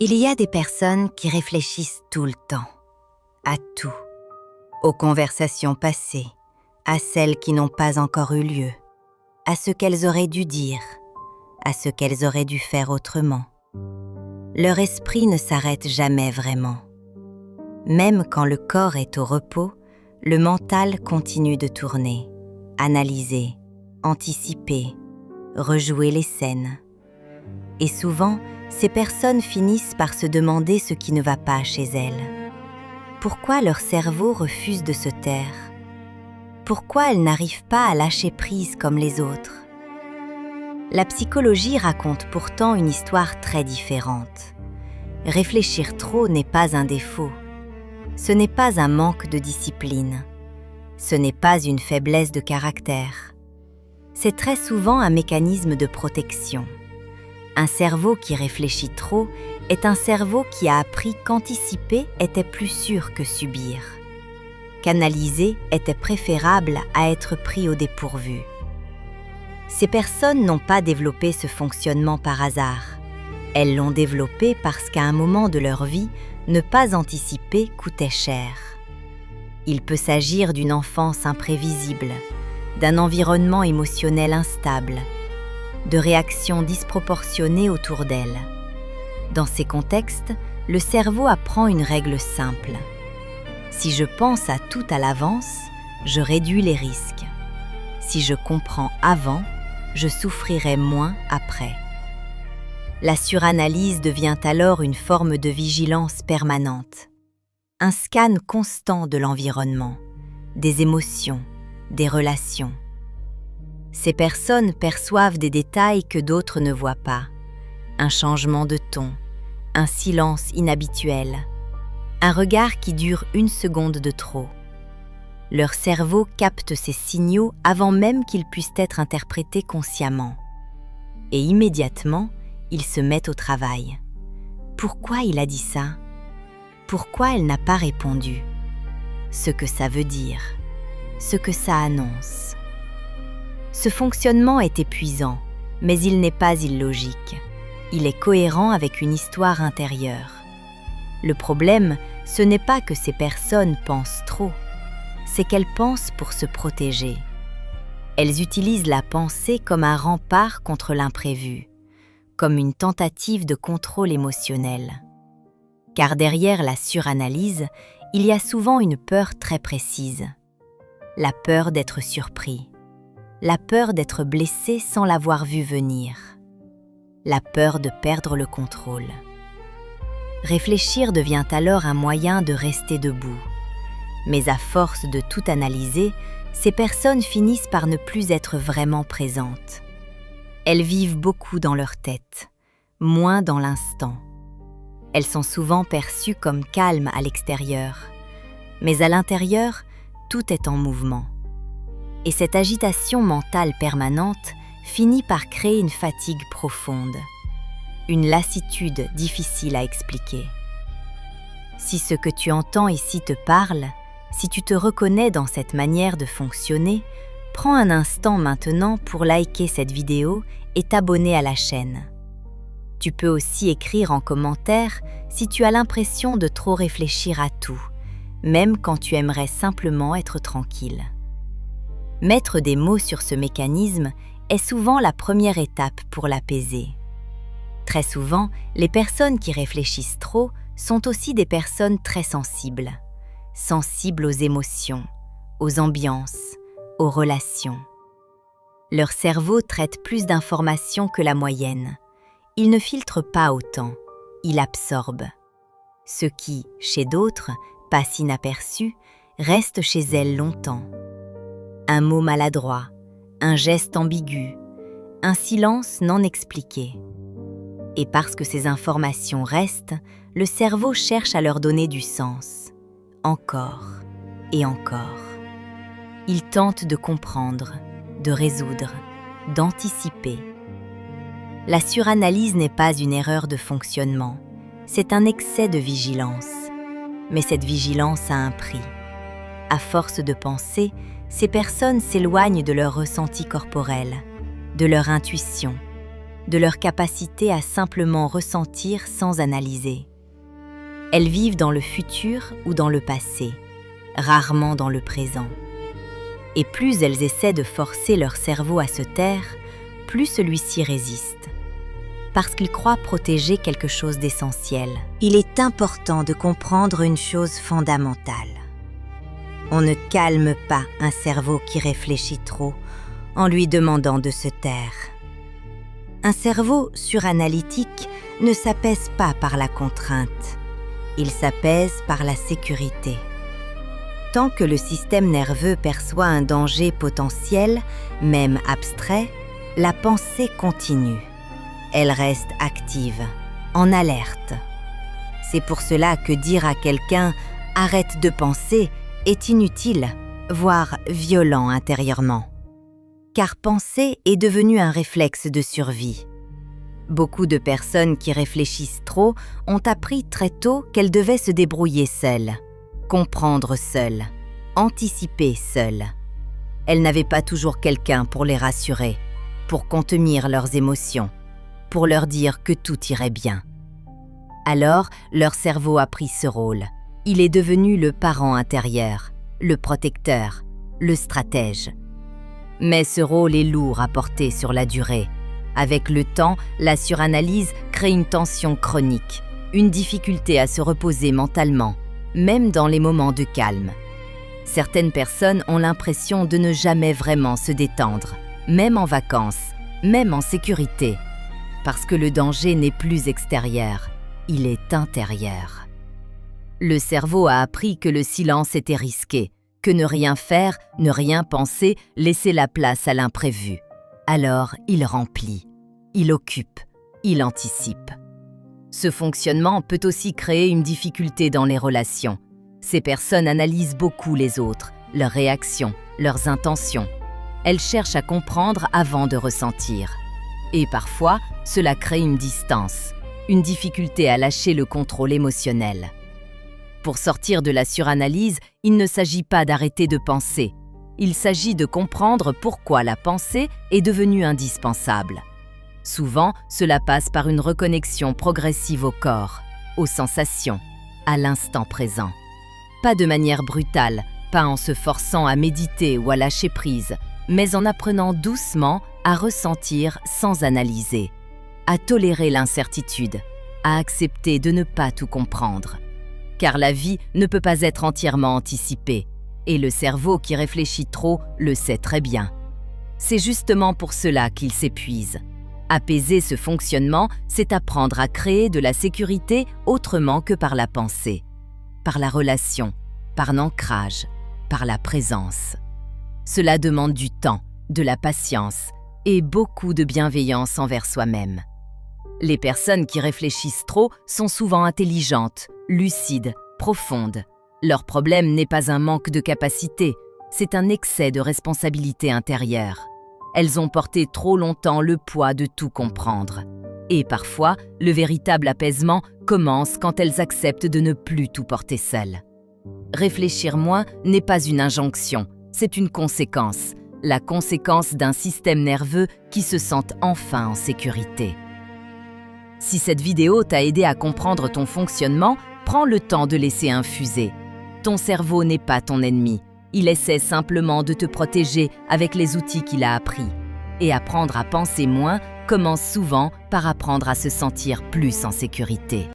Il y a des personnes qui réfléchissent tout le temps, à tout, aux conversations passées, à celles qui n'ont pas encore eu lieu, à ce qu'elles auraient dû dire, à ce qu'elles auraient dû faire autrement. Leur esprit ne s'arrête jamais vraiment. Même quand le corps est au repos, le mental continue de tourner, analyser, anticiper, rejouer les scènes. Et souvent, ces personnes finissent par se demander ce qui ne va pas chez elles. Pourquoi leur cerveau refuse de se taire? Pourquoi elles n'arrivent pas à lâcher prise comme les autres? La psychologie raconte pourtant une histoire très différente. Réfléchir trop n'est pas un défaut. Ce n'est pas un manque de discipline. Ce n'est pas une faiblesse de caractère. C'est très souvent un mécanisme de protection. Un cerveau qui réfléchit trop est un cerveau qui a appris qu'anticiper était plus sûr que subir. Qu'analyser était préférable à être pris au dépourvu. Ces personnes n'ont pas développé ce fonctionnement par hasard. Elles l'ont développé parce qu'à un moment de leur vie, ne pas anticiper coûtait cher. Il peut s'agir d'une enfance imprévisible, d'un environnement émotionnel instable, de réactions disproportionnées autour d'elle. Dans ces contextes, le cerveau apprend une règle simple. Si je pense à tout à l'avance, je réduis les risques. Si je comprends avant, je souffrirai moins après. La suranalyse devient alors une forme de vigilance permanente. Un scan constant de l'environnement, des émotions, des relations. Ces personnes perçoivent des détails que d'autres ne voient pas. Un changement de ton, un silence inhabituel, un regard qui dure une seconde de trop. Leur cerveau capte ces signaux avant même qu'ils puissent être interprétés consciemment. Et immédiatement, ils se mettent au travail. Pourquoi il a dit ça? Pourquoi elle n'a pas répondu? Ce que ça veut dire, ce que ça annonce. Ce fonctionnement est épuisant, mais il n'est pas illogique. Il est cohérent avec une histoire intérieure. Le problème, ce n'est pas que ces personnes pensent trop, c'est qu'elles pensent pour se protéger. Elles utilisent la pensée comme un rempart contre l'imprévu, comme une tentative de contrôle émotionnel. Car derrière la suranalyse, il y a souvent une peur très précise. La peur d'être surpris. La peur d'être blessé sans l'avoir vu venir. La peur de perdre le contrôle. Réfléchir devient alors un moyen de rester debout. Mais à force de tout analyser, ces personnes finissent par ne plus être vraiment présentes. Elles vivent beaucoup dans leur tête, moins dans l'instant. Elles sont souvent perçues comme calmes à l'extérieur, mais à l'intérieur, tout est en mouvement. Et cette agitation mentale permanente finit par créer une fatigue profonde, une lassitude difficile à expliquer. Si ce que tu entends ici te parle, si tu te reconnais dans cette manière de fonctionner, prends un instant maintenant pour liker cette vidéo et t'abonner à la chaîne. Tu peux aussi écrire en commentaire si tu as l'impression de trop réfléchir à tout, même quand tu aimerais simplement être tranquille. Mettre des mots sur ce mécanisme est souvent la première étape pour l'apaiser. Très souvent, les personnes qui réfléchissent trop sont aussi des personnes très sensibles aux émotions, aux ambiances, aux relations. Leur cerveau traite plus d'informations que la moyenne. Il ne filtre pas autant, il absorbe. Ce qui, chez d'autres, passe inaperçu, reste chez elles longtemps. Un mot maladroit, un geste ambigu, un silence non expliqué. Et parce que ces informations restent, le cerveau cherche à leur donner du sens, encore et encore. Il tente de comprendre, de résoudre, d'anticiper. La suranalyse n'est pas une erreur de fonctionnement, c'est un excès de vigilance. Mais cette vigilance a un prix. À force de penser, ces personnes s'éloignent de leur ressenti corporel, de leur intuition, de leur capacité à simplement ressentir sans analyser. Elles vivent dans le futur ou dans le passé, rarement dans le présent. Et plus elles essaient de forcer leur cerveau à se taire, plus celui-ci résiste. Parce qu'il croit protéger quelque chose d'essentiel. Il est important de comprendre une chose fondamentale. On ne calme pas un cerveau qui réfléchit trop en lui demandant de se taire. Un cerveau suranalytique ne s'apaise pas par la contrainte, il s'apaise par la sécurité. Tant que le système nerveux perçoit un danger potentiel, même abstrait, la pensée continue. Elle reste active, en alerte. C'est pour cela que dire à quelqu'un « arrête de penser » est inutile, voire violent intérieurement. Car penser est devenu un réflexe de survie. Beaucoup de personnes qui réfléchissent trop ont appris très tôt qu'elles devaient se débrouiller seules, comprendre seules, anticiper seules. Elles n'avaient pas toujours quelqu'un pour les rassurer, pour contenir leurs émotions, pour leur dire que tout irait bien. Alors, leur cerveau a pris ce rôle. Il est devenu le parent intérieur, le protecteur, le stratège. Mais ce rôle est lourd à porter sur la durée. Avec le temps, la suranalyse crée une tension chronique, une difficulté à se reposer mentalement, même dans les moments de calme. Certaines personnes ont l'impression de ne jamais vraiment se détendre, même en vacances, même en sécurité, parce que le danger n'est plus extérieur, il est intérieur. Le cerveau a appris que le silence était risqué, que ne rien faire, ne rien penser, laissait la place à l'imprévu. Alors, il remplit, il occupe, il anticipe. Ce fonctionnement peut aussi créer une difficulté dans les relations. Ces personnes analysent beaucoup les autres, leurs réactions, leurs intentions. Elles cherchent à comprendre avant de ressentir. Et parfois, cela crée une distance, une difficulté à lâcher le contrôle émotionnel. Pour sortir de la suranalyse, il ne s'agit pas d'arrêter de penser. Il s'agit de comprendre pourquoi la pensée est devenue indispensable. Souvent, cela passe par une reconnexion progressive au corps, aux sensations, à l'instant présent. Pas de manière brutale, pas en se forçant à méditer ou à lâcher prise, mais en apprenant doucement à ressentir sans analyser, à tolérer l'incertitude, à accepter de ne pas tout comprendre. Car la vie ne peut pas être entièrement anticipée, et le cerveau qui réfléchit trop le sait très bien. C'est justement pour cela qu'il s'épuise. Apaiser ce fonctionnement, c'est apprendre à créer de la sécurité autrement que par la pensée, par la relation, par l'ancrage, par la présence. Cela demande du temps, de la patience et beaucoup de bienveillance envers soi-même. Les personnes qui réfléchissent trop sont souvent intelligentes, lucides, profondes. Leur problème n'est pas un manque de capacité, c'est un excès de responsabilité intérieure. Elles ont porté trop longtemps le poids de tout comprendre. Et parfois, le véritable apaisement commence quand elles acceptent de ne plus tout porter seules. Réfléchir moins n'est pas une injonction, c'est une conséquence, la conséquence d'un système nerveux qui se sent enfin en sécurité. Si cette vidéo t'a aidé à comprendre ton fonctionnement, prends le temps de laisser infuser. Ton cerveau n'est pas ton ennemi, il essaie simplement de te protéger avec les outils qu'il a appris. Et apprendre à penser moins commence souvent par apprendre à se sentir plus en sécurité.